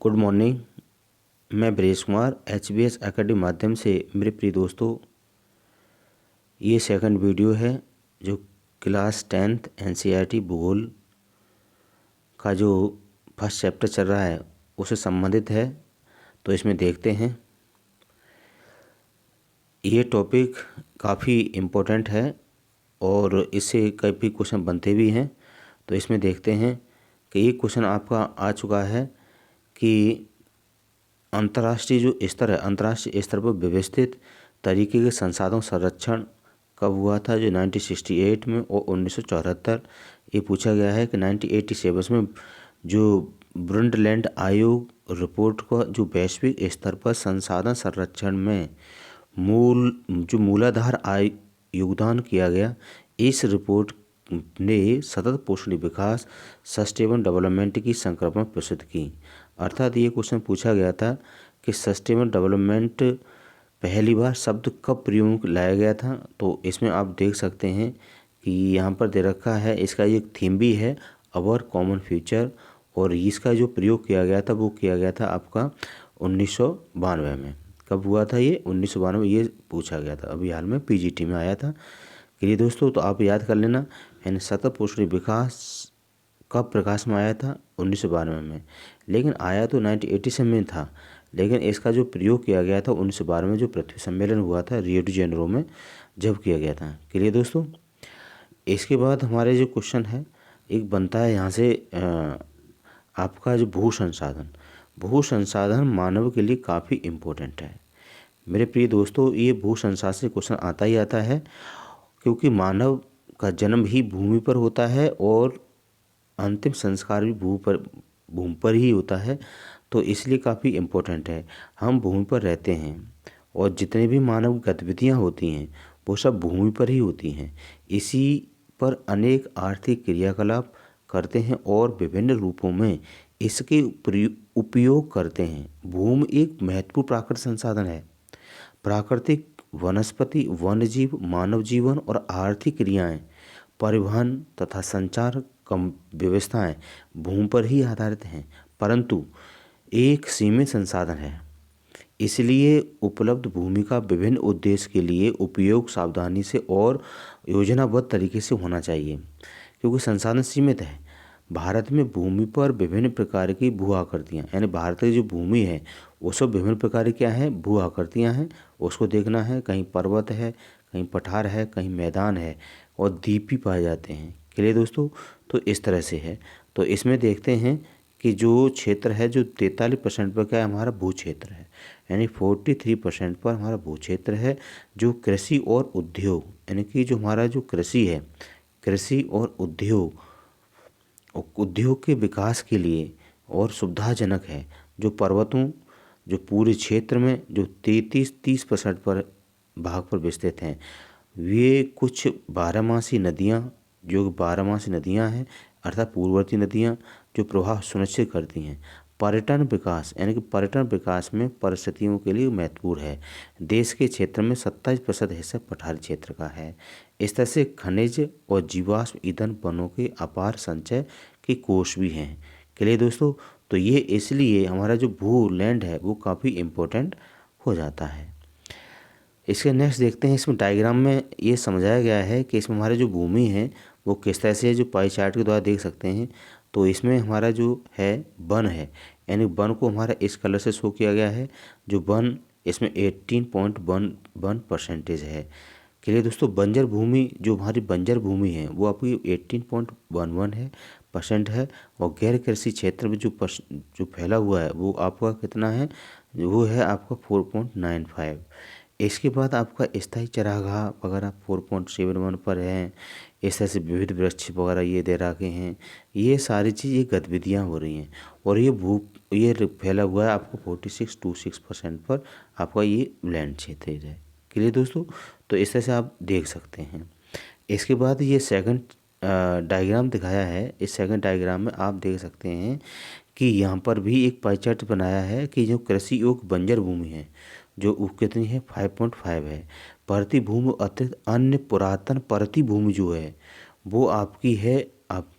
Good morning. मैं ब्रेश Kumar HBS academy माध्यम से मेरे प्रिय दोस्तों, ये सेकंड वीडियो है जो क्लास 10th NCERT भूगोल का जो फर्स्ट चैप्टर चल रहा है उससे संबंधित है। तो इसमें देखते हैं, ये टॉपिक काफ़ी इम्पोर्टेंट है और इससे काफ़ी क्वेश्चन बनते भी हैं। तो इसमें देखते हैं कि एक क्वेश्चन आपका आ चुका है कि अंतर्राष्ट्रीय जो स्तर है, अंतर्राष्ट्रीय स्तर पर व्यवस्थित तरीके के संसाधन संरक्षण कब हुआ था, जो 1968 में और 1974। ये पूछा गया है कि 1987 में जो ब्रुंडलैंड आयोग रिपोर्ट का जो वैश्विक स्तर पर संसाधन संरक्षण में मूलाधार योगदान किया गया, इस रिपोर्ट ने सतत पोषणीय विकास सस्टेनेबल डेवलपमेंट की संकल्पना प्रस्तुत की। अर्थात ये क्वेश्चन पूछा गया था कि सस्टेनेबल डेवलपमेंट पहली बार शब्द कब प्रयोग लाया गया था। तो इसमें आप देख सकते हैं कि यहाँ पर दे रखा है, इसका एक थीम भी है अवर कॉमन फ्यूचर, और इसका जो प्रयोग किया गया था वो किया गया था आपका 1992 में। कब हुआ था ये? 1992 ये पूछा गया था, अभी हाल में PGT में आया था। चलिए दोस्तों, तो आप याद कर लेना, यानी सतत पोषणीय विकास कब प्रकाश में आया था? 1992 में। लेकिन आया तो 1987 में था, लेकिन इसका जो प्रयोग किया गया था 1992 में, जो पृथ्वी सम्मेलन हुआ था रियो डी जेनेरो में, जब किया गया था। क्लियर दोस्तों? इसके बाद हमारे जो क्वेश्चन है एक बनता है यहाँ से आपका जो भू संसाधन मानव के लिए काफ़ी इम्पोर्टेंट है। मेरे प्रिय दोस्तों, ये भू संसाधन से क्वेश्चन आता ही आता है, क्योंकि मानव का जन्म ही भूमि पर होता है और अंतिम संस्कार भी भूमि पर ही होता है। तो इसलिए काफ़ी इम्पोर्टेंट है। हम भूमि पर रहते हैं और जितने भी मानव गतिविधियाँ होती हैं वो सब भूमि पर ही होती हैं। इसी पर अनेक आर्थिक क्रियाकलाप करते हैं और विभिन्न रूपों में इसके उपयोग करते हैं। भूमि एक महत्वपूर्ण प्राकृतिक संसाधन है। प्राकृतिक, वनस्पति, वन्यजीव, मानव जीवन और आर्थिक क्रियाएं, परिवहन तथा संचार कम व्यवस्थाएं भूमि पर ही आधारित हैं, परंतु एक सीमित संसाधन है। इसलिए उपलब्ध भूमि का विभिन्न उद्देश्य के लिए उपयोग सावधानी से और योजनाबद्ध तरीके से होना चाहिए, क्योंकि संसाधन सीमित है। भारत में भूमि पर विभिन्न प्रकार की भू आकृतियाँ, यानी भारत की जो भूमि है वो सब विभिन्न प्रकार की क्या है? भू आकृतियाँ हैं। उसको देखना है, कहीं पर्वत है, कहीं पठार है, कहीं मैदान है और द्वीप भी पाए जाते हैं। क्लियर दोस्तों? तो इस तरह से है। तो इसमें देखते हैं कि जो क्षेत्र है, जो 43% पर क्या है? हमारा भू क्षेत्र है, यानी 43% पर हमारा भू क्षेत्र है, जो कृषि और उद्योग, यानी कि जो हमारा जो कृषि है, कृषि और उद्योग के विकास के लिए और सुविधाजनक है। जो पर्वतों, जो पूरे क्षेत्र में जो 30% पर भाग पर विस्तृत हैं, वे कुछ बारहमासी नदियाँ, जो बारहमासी नदियाँ हैं, अर्थात पूर्ववर्ती नदियाँ, जो प्रवाह सुनिश्चित करती हैं। पर्यटन विकास, यानी कि पर्यटन विकास में परिस्थितियों के लिए महत्वपूर्ण है। देश के क्षेत्र में 27% हिस्सा पठारी क्षेत्र का है। इस तरह से खनिज और जीवाश्म ईंधन वनों के अपार संचय के कोष भी हैं। क्लियर दोस्तों? तो ये इसलिए हमारा जो भू लैंड है वो काफ़ी इम्पोर्टेंट हो जाता है। इसके नेक्स्ट देखते हैं, इसमें डायग्राम में ये समझाया गया है कि इसमें हमारी जो भूमि है वो किस तरह से है, जो पाई चार्ट के द्वारा देख सकते हैं। तो इसमें हमारा जो है वन है, यानी वन को हमारा इस कलर से शो किया गया है। जो वन, इसमें 18.11% है। क्लियर दोस्तों? बंजर भूमि, जो हमारी बंजर भूमि है वो आपकी 18.11 है % है। और गैर कृषि क्षेत्र में जो फैला हुआ है वो आपका कितना है? वो है आपका 4.95। इसके बाद आपका स्थायी चरागाह वगैरह 4.71 पर है। इस तरह से विविध वृक्ष वगैरह ये दे रखे हैं। ये सारी चीज़, ये गतिविधियाँ हो रही हैं और ये फैला हुआ है आपको 46.26% पर आपका ये लैंड क्षेत्र है। क्लियर दोस्तों? तो इस तरह से आप देख सकते हैं। इसके बाद ये सेकंड डायग्राम दिखाया है। इस सेकंड डायग्राम में आप देख सकते हैं कि यहाँ पर भी एक पाई चार्ट बनाया है कि जो कृषि योग्य बंजर भूमि है, जो कितनी है? 5.5 है। परती भूमि अतिरिक्त अन्य पुरातन परती भूमि जो है वो आपकी है आप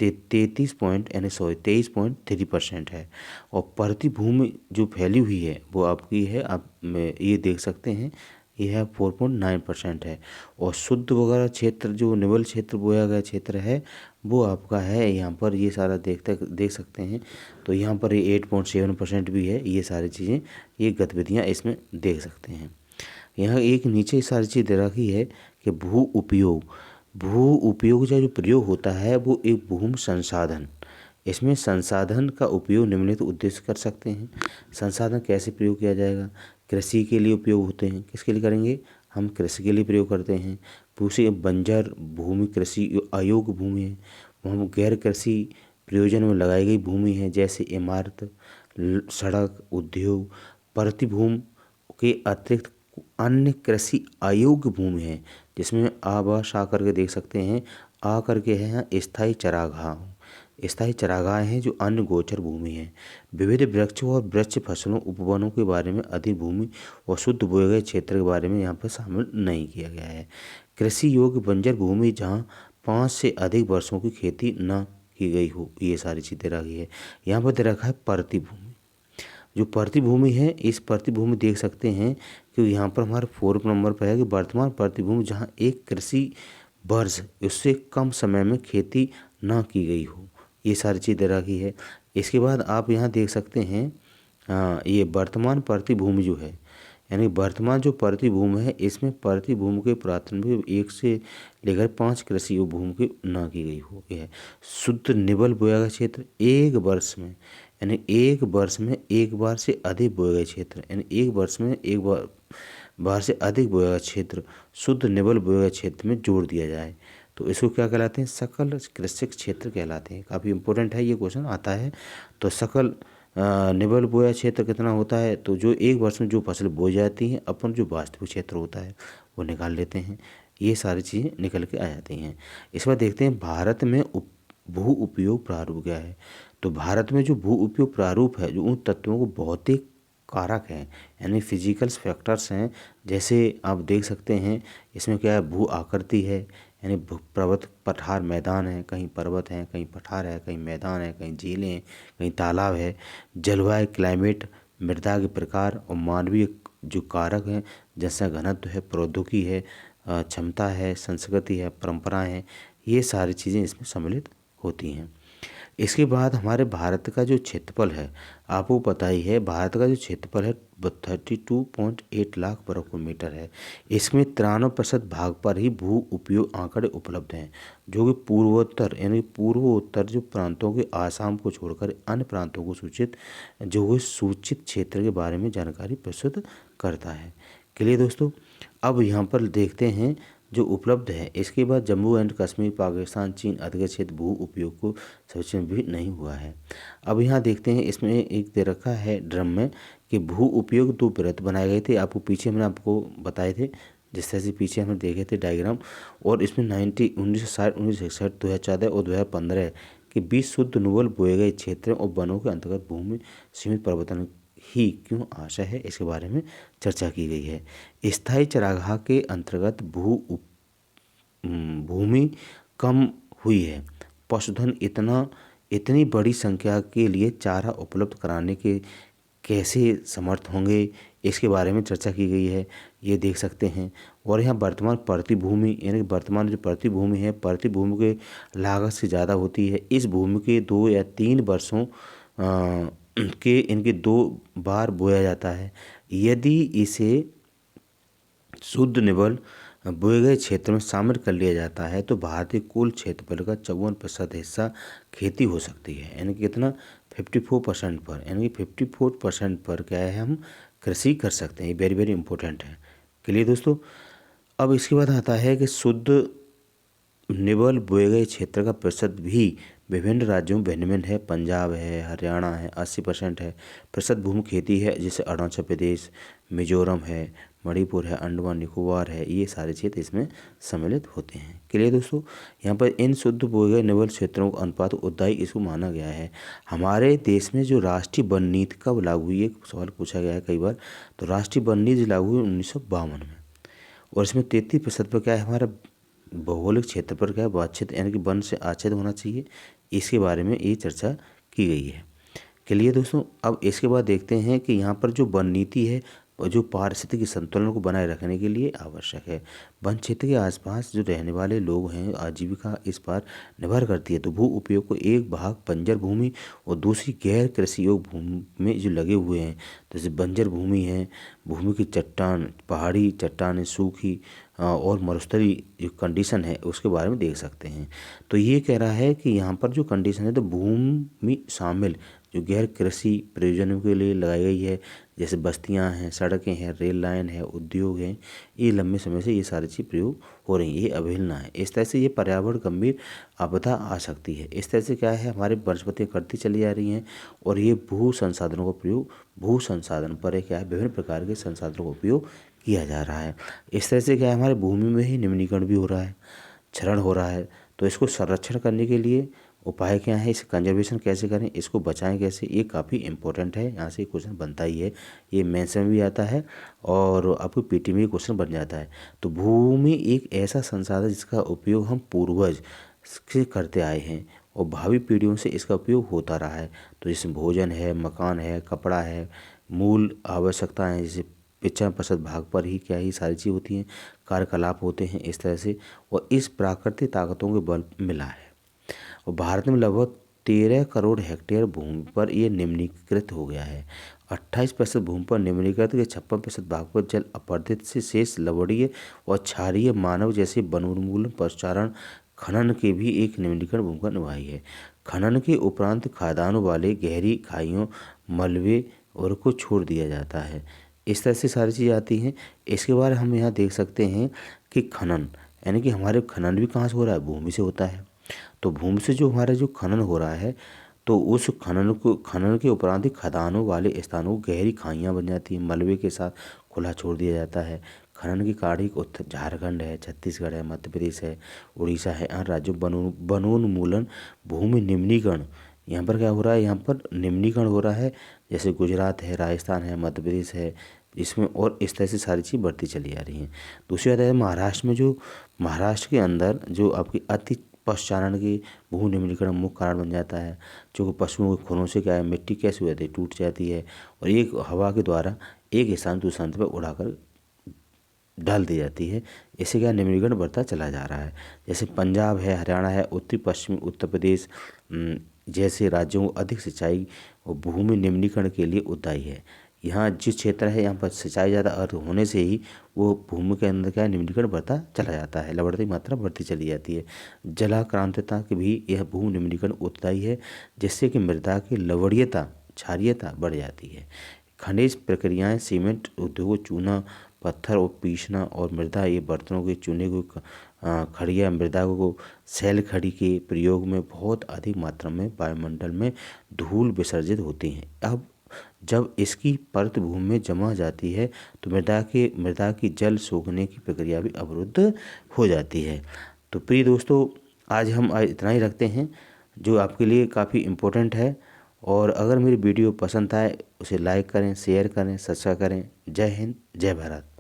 23.3% है। और प्रति भूमि जो फैली हुई है वो आपकी है, आप ये देख सकते हैं, यह है 4.9% है। और शुद्ध वगैरह क्षेत्र जो निवल क्षेत्र बोया गया क्षेत्र है वो आपका है यहाँ पर, ये सारा देख सकते हैं। तो यहाँ पर ये 8.7% भी है। ये सारी चीज़ें, ये गतिविधियाँ इसमें देख सकते हैं। यहाँ एक नीचे सारी चीज़ दे रखी है कि भू उपयोग जो प्रयोग होता है वो एक भूमि संसाधन। इसमें संसाधन का उपयोग निम्नलिखित उद्देश्य कर सकते हैं। संसाधन कैसे प्रयोग किया जाएगा? कृषि के लिए उपयोग होते हैं। किसके लिए करेंगे? हम कृषि के लिए प्रयोग करते हैं। दूसरी बंजर भूमि कृषि अयोग्य भूमि है, हम गैर कृषि प्रयोजन में लगाई गई भूमि है, जैसे इमारत, सड़क, उद्योग। प्रतिभूमि के अतिरिक्त अन्य कृषि अयोग्य भूमि है, जिसमें आवास आकर के देख सकते हैं, आकर के हैं स्थायी चरागाह हैं जो अन्य गोचर भूमि है। विविध वृक्षों और वृक्ष फसलों उपवनों के बारे में अधिक भूमि और शुद्ध बोए गए क्षेत्र के बारे में यहाँ पर शामिल नहीं किया गया है। कृषि योग्य बंजर भूमि जहाँ 5 से अधिक वर्षों की खेती न की गई हो, ये सारी चीज़ें रखी है। यहाँ पर दे रखा है प्रतिभूमि। जो प्रतिभूमि है, इस प्रतिभूमि देख सकते हैं कि यहाँ पर हमारे 4 नंबर पर है कि वर्तमान प्रतिभूमि जहाँ एक कृषि वर्ष उससे कम समय में खेती ना की गई हो, ये सारी चीज़ें रखी है। इसके बाद आप यहाँ देख सकते हैं, ये वर्तमान प्रतिभूमि जो है, यानी वर्तमान जो प्रतिभूमि है, इसमें प्रतिभूमि के प्राथमिक 1 से लेकर 5 कृषि भूमि की ना की गई हो। यह शुद्ध निवल बोया गया क्षेत्र एक वर्ष में, यानी एक वर्ष में एक बार से अधिक बोए गए क्षेत्र, यानी एक वर्ष में एक बार से अधिक बोया गया क्षेत्र शुद्ध निवल बोया गया क्षेत्र में जोड़ दिया जाए तो इसको क्या कहलाते हैं? सकल कृषि क्षेत्र कहलाते हैं। काफ़ी इंपॉर्टेंट है, ये क्वेश्चन आता है। तो सकल निवल बोया क्षेत्र कितना होता है? तो जो एक वर्ष में जो फसल बोई जाती हैं, अपन जो वास्तविक क्षेत्र होता है वो निकाल लेते हैं। ये सारी चीज़ें निकल के आ जाती हैं। इस बार देखते हैं भारत में भू उपयोग प्रारूप क्या है। तो भारत में जो भू उपयोग प्रारूप है, जो उन तत्वों को भौतिक कारक हैं, यानी फिजिकल फैक्टर्स हैं। जैसे आप देख सकते हैं, इसमें क्या है? भू आकृति है, यानी पर्वत पठार मैदान है, कहीं पर्वत है, कहीं पठार है, कहीं मैदान है, कहीं झीलें हैं, कहीं तालाब है। जलवायु क्लाइमेट, मृदा के प्रकार और मानवीय जो कारक हैं, जैसा घनत्व है, प्रौद्योगिकी है, क्षमता है, संस्कृति है, परंपराएं हैं, ये सारी चीज़ें इसमें सम्मिलित होती हैं। इसके बाद हमारे भारत का जो क्षेत्रफल है, आपको पता ही है, भारत का जो क्षेत्रफल है 32.8 लाख वर्ग किलोमीटर है। इसमें 93% भाग पर ही भू उपयोग आंकड़े उपलब्ध हैं, जो कि पूर्वोत्तर यानी पूर्वोत्तर जो प्रांतों के आसाम को छोड़कर अन्य प्रांतों को सूचित क्षेत्र के बारे में जानकारी प्रस्तुत करता है। क्लियर दोस्तों? अब यहाँ पर देखते हैं जो उपलब्ध है। इसके बाद जम्मू एंड कश्मीर, पाकिस्तान, चीन अधिकृत क्षेत्र भू उपयोग को सक्षम भी नहीं हुआ है। अब यहाँ देखते हैं, इसमें एक दे रखा है ड्रम में कि भू उपयोग 2 वृत्त बनाए गए थे। आपको पीछे हमने आपको बताए थे, जिस तरह से पीछे हमने देखे थे डायग्राम। और इसमें 1960, 1961, 2014 और 2015 के 20 शुद्ध निवल बोए गए क्षेत्रों और वनों के अंतर्गत भूमि सीमित परिवर्तन ही क्यों आशा है, इसके बारे में चर्चा की गई है। स्थायी चरागाह के अंतर्गत भूमि कम हुई है। पशुधन इतनी बड़ी संख्या के लिए चारा उपलब्ध कराने के कैसे समर्थ होंगे, इसके बारे में चर्चा की गई है, ये देख सकते हैं। और यहाँ वर्तमान प्रतिभूमि, यानी वर्तमान जो प्रतिभूमि है, प्रतिभूमि के लागत से ज़्यादा होती है। इस भूमि के 2 या 3 वर्षों के इनके 2 बार बोया जाता है। यदि इसे शुद्ध निवल बोए गए क्षेत्र में शामिल कर लिया जाता है तो भारतीय कुल क्षेत्रफल का 54% हिस्सा खेती हो सकती है। यानी कितना? 54% पर, यानी 54% पर क्या है, हम कृषि कर सकते हैं। ये वेरी वेरी इंपॉर्टेंट है। क्लियर दोस्तों? अब इसके बाद आता है कि शुद्ध निवल बोए गए क्षेत्र का प्रतिशत भी विभिन्न राज्यों में भिन्न भिन्न है। पंजाब है, हरियाणा है, 80% है। प्रतिशत भूमि खेती है, जैसे अरुणाचल प्रदेश, मिजोरम है, मणिपुर है, अंडमान निकोबार है, ये सारे क्षेत्र इसमें सम्मिलित होते हैं। क्लियर दोस्तों? यहाँ पर इन शुद्ध बोए गए निवल क्षेत्रों का अनुपात उत्दाई इसको माना गया है। हमारे देश में जो राष्ट्रीय वन नीति कब लागू हुई, एक सवाल पूछा गया है कई बार। तो राष्ट्रीय वन नीति लागू हुई 1952 में, और इसमें 33% पर क्या है, हमारा भौगोलिक क्षेत्र पर क्या है, वांछित यानी कि वन से आच्छादित होना चाहिए। इसके बारे में ये चर्चा की गई है। चलिए दोस्तों, अब इसके बाद देखते हैं कि यहाँ पर जो वन नीति है और जो पारिस्थितिक संतुलन को बनाए रखने के लिए आवश्यक है। वन क्षेत्र के आसपास जो रहने वाले लोग हैं, आजीविका इस पर निर्भर करती है। तो भू उपयोग को एक भाग बंजर भूमि और दूसरी गैर कृषि योग भूमि में जो लगे हुए हैं, जैसे बंजर भूमि है, भूमि की चट्टान, पहाड़ी चट्टानें, सूखी और मरुस्थलीय जो कंडीशन है उसके बारे में देख सकते हैं। तो ये कह रहा है कि यहाँ पर जो कंडीशन है, तो भूमि शामिल जो गैर कृषि प्रयोजनों के लिए लगाई गई है, जैसे बस्तियां हैं, सड़कें हैं, रेल लाइन है, उद्योग हैं, ये लंबे समय से ये सारी चीज़ प्रयोग हो रही है, ये अवहेलना है। इस तरह से ये पर्यावरण गंभीर आपदा आ सकती है। इस तरह से क्या है, हमारे वनस्पतियाँ कटती चली जा रही हैं और ये भू संसाधनों का प्रयोग, भू संसाधन पर क्या है, विभिन्न प्रकार के संसाधनों का उपयोग किया जा रहा है। इस तरह से क्या है, हमारे भूमि में ही निम्नीकरण भी हो रहा है, क्षरण हो रहा है। तो इसको संरक्षण करने के लिए उपाय क्या है, इसे कंजर्वेशन कैसे करें, इसको बचाएं कैसे, ये काफ़ी इंपॉर्टेंट है। यहाँ से क्वेश्चन बनता ही है, ये मेंस में भी आता है और आपको पीटी में भी क्वेश्चन बन जाता है। तो भूमि एक ऐसा संसाधन जिसका उपयोग हम पूर्वज से करते आए हैं और भावी पीढ़ियों से इसका उपयोग होता रहा है। तो जैसे भोजन है, मकान है, कपड़ा है, मूल आवश्यकताएं जैसे 50% भाग पर ही क्या ही सारी चीज़ होती हैं, कार्यकलाप होते हैं इस तरह से, और इस प्राकृतिक ताकतों के बल मिला है। और भारत में लगभग 13 करोड़ हेक्टेयर भूमि पर ये निम्नीकृत हो गया है। 28% भूमि पर निम्नीकृत के 56% भाग पर जल अपरदित से शेष लवणीय और क्षारीय मानव जैसे वनोन्मूलन, पशुचारण, खनन के भी एक निम्नीकरण भूमिका निभाई है। खनन के उपरांत खादानों वाले गहरी खाइयों, मलबे और को छोड़ दिया जाता है। इस तरह से सारी चीज़ आती हैं। इसके बाद हम यहाँ देख सकते हैं कि खनन, यानी कि हमारे खनन भी कहाँ से हो रहा है, भूमि से होता है। तो भूमि से जो हमारा जो खनन हो रहा है, तो उस खनन के उपरांत ही खदानों वाले स्थानों को गहरी खाइयाँ बन जाती हैं, मलबे के साथ खुला छोड़ दिया जाता है। खनन की कार्य उत्तर झारखंड है, छत्तीसगढ़ है, मध्य प्रदेश है, उड़ीसा है, अन्य राज्यों वनोन्मूलन, भूमि निम्नीकरण, यहाँ पर क्या हो रहा है, यहाँ पर निम्नीकरण हो रहा है। जैसे गुजरात है, राजस्थान है, मध्य प्रदेश है, इसमें और इस तरह से सारी चीज़ बढ़ती चली आ रही हैं। दूसरी बात है महाराष्ट्र में, जो महाराष्ट्र के अंदर जो आपकी अति पशुचारण की भू निम्नीकरण मुख्य कारण बन जाता है। क्योंकि पशुओं के खुरों से क्या है, मिट्टी कैसे हो जाती है, टूट जाती है और एक हवा के द्वारा एक स्थान दूसरे स्थान पर उड़ाकर डाल दी जाती है। इससे क्या निम्नीकरण बढ़ता चला जा रहा है। जैसे पंजाब है, हरियाणा है, उत्तरी पश्चिमी उत्तर प्रदेश जैसे राज्यों को अधिक सिंचाई और भूमि निम्नीकरण के लिए उत्दायी है। यहाँ जिस क्षेत्र है, यहाँ पर सिंचाई ज़्यादा अर्थ होने से ही वो भूमि के अंदर क्या है, निम्नीकरण बढ़ता चला जाता है, लवणता की मात्रा बढ़ती चली जाती है। जलाक्रांतता की भी यह भू निम्नीकरण उत्दायी है, जिससे कि मृदा की लवणीयता, क्षारीयता बढ़ जाती है। खनिज प्रक्रियाएं, सीमेंट उद्योग, चूना पत्थर और पीसना और मृदा, ये बर्तनों के चूने को खड़िया मृदा को सैल खड़ी के प्रयोग में बहुत अधिक मात्रा में वायुमंडल में धूल विसर्जित होती हैं। अब जब इसकी परत भूमि में जमा जाती है तो मृदा की जल सोखने की प्रक्रिया भी अवरुद्ध हो जाती है। तो प्रिय दोस्तों, आज हम इतना ही रखते हैं, जो आपके लिए काफ़ी इम्पोर्टेंट है। और अगर मेरी वीडियो पसंद आए उसे लाइक करें, शेयर करें, सब्सक्राइब करें। जय हिंद, जय भारत।